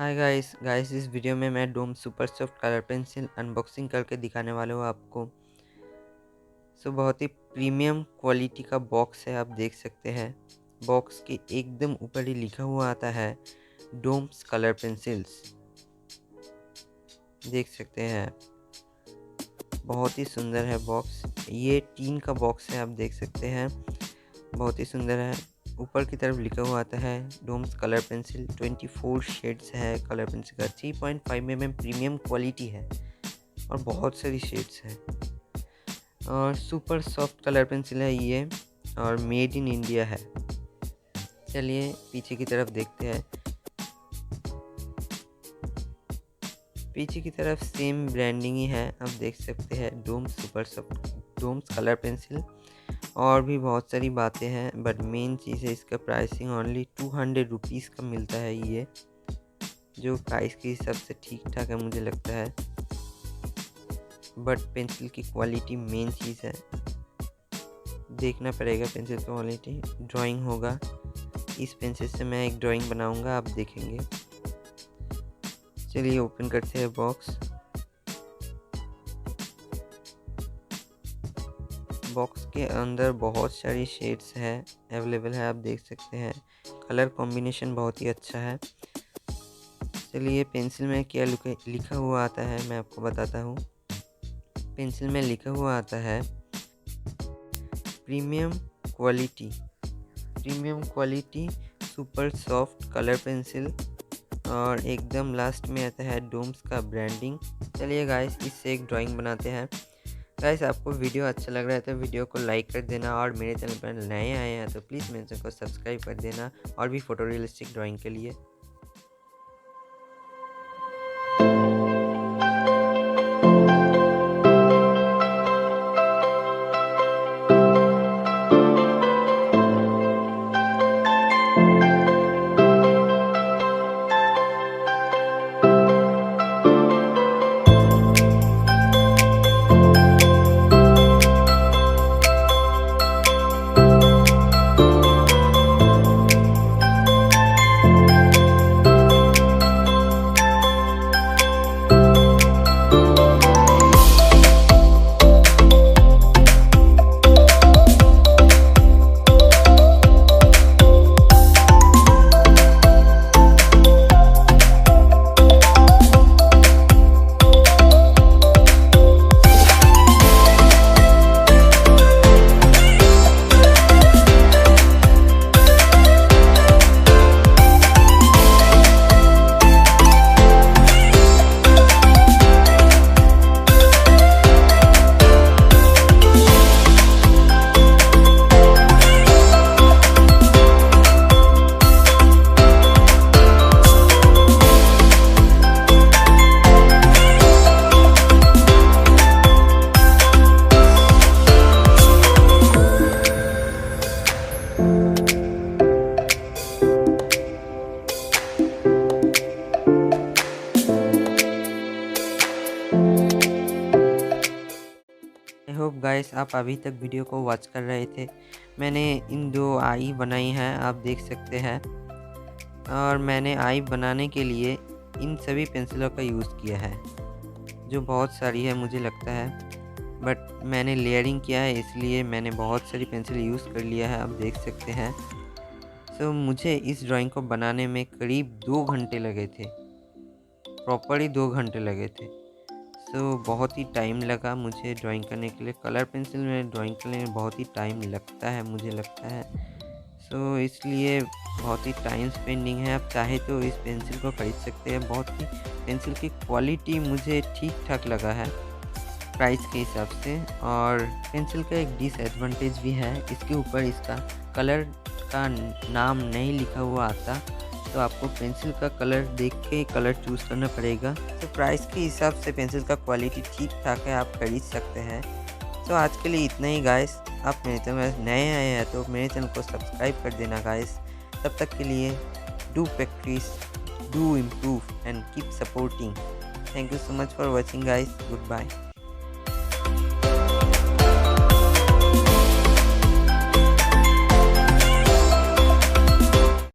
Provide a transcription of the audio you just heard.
Hi guys इस video में मैं Dom super soft colour pencil unboxing करके दिखाने वाला हूँ आपको। बहुत ही प्रीमियम क्वालिटी का बॉक्स है, आप देख सकते हैं। बॉक्स के एकदम ऊपर ही लिखा हुआ आता है डोम्स कलर पेंसिल्स, देख सकते हैं। बहुत ही सुंदर है बॉक्स। ये टीन का बॉक्स है, आप देख सकते हैं। बहुत ही सुंदर है। ऊपर की तरफ लिखा हुआ आता है डोम्स कलर पेंसिल। 24 शेड्स है कलर पेंसिल का। 3.5 mm प्रीमियम क्वालिटी है और बहुत सारी शेड्स हैं और सुपर सॉफ्ट कलर पेंसिल है ये और मेड इन इंडिया है। चलिए पीछे की तरफ देखते हैं। पीछे की तरफ सेम ब्रांडिंग ही है, आप देख सकते हैं। Doms super soft Doms colour pencil. और भी बहुत सारी बातें हैं, बट मेन चीज़ है इसका प्राइसिंग ओनली 200 रुपीज़ का मिलता है ये, जो प्राइस के हिसाब से ठीक ठाक है मुझे लगता है। बट पेंसिल की क्वालिटी मेन चीज़ है, देखना पड़ेगा पेंसिल की क्वालिटी। ड्राइंग होगा, इस पेंसिल से मैं एक ड्राइंग बनाऊंगा, आप देखेंगे। चलिए ओपन करते हैं बॉक्स। बॉक्स के अंदर बहुत सारी शेड्स है अवेलेबल है, आप देख सकते हैं। कलर कॉम्बिनेशन बहुत ही अच्छा है। चलिए पेंसिल में क्या लिखा हुआ आता है मैं आपको बताता हूँ। पेंसिल में लिखा हुआ आता है premium quality super soft colour pencil, और एकदम लास्ट में आता है डोम्स का ब्रांडिंग। चलिए गाइस इससे एक ड्राइंग बनाते हैं। गाइस आपको वीडियो अच्छा लग रहा है तो वीडियो को लाइक कर देना, और मेरे चैनल पर नए आए हैं तो प्लीज़ मेरे चैनल को सब्सक्राइब कर देना, और भी फ़ोटो रियलिस्टिक ड्राइंग के लिए। आई होप गाइस आप अभी तक वीडियो को वॉच कर रहे थे। मैंने इन दो आई बनाई हैं, आप देख सकते हैं। और मैंने आई बनाने के लिए इन सभी पेंसिलों का यूज़ किया है, जो बहुत सारी है मुझे लगता है। बट मैंने लेयरिंग किया है, इसलिए मैंने बहुत सारी पेंसिल यूज़ कर लिया है, आप देख सकते हैं। मुझे इस ड्राइंग को बनाने में करीब 2 घंटे लगे थे, प्रॉपरली 2 घंटे लगे थे। बहुत ही टाइम लगा मुझे ड्राइंग करने के लिए। कलर पेंसिल में ड्राइंग करने में बहुत ही टाइम लगता है मुझे लगता है। इसलिए बहुत ही टाइम स्पेंडिंग है। आप चाहे तो इस पेंसिल को खरीद सकते हैं। बहुत ही पेंसिल की क्वालिटी मुझे ठीक ठाक लगा है प्राइस के हिसाब से। और पेंसिल का एक डिसएडवांटेज भी है, इसके ऊपर इसका कलर का नाम नहीं लिखा हुआ आता, तो आपको पेंसिल का कलर देख के कलर चूज़ करना पड़ेगा। प्राइस के हिसाब से पेंसिल का क्वालिटी ठीक ठाक है, आप खरीद सकते हैं। आज के लिए इतना ही गाइस। आप मेरे चैनल में नए आए हैं तो मेरे चैनल को सब्सक्राइब कर देना गाइस। तब तक के लिए do practice, do improve and keep supporting. Thank you so much for watching guys. Good bye.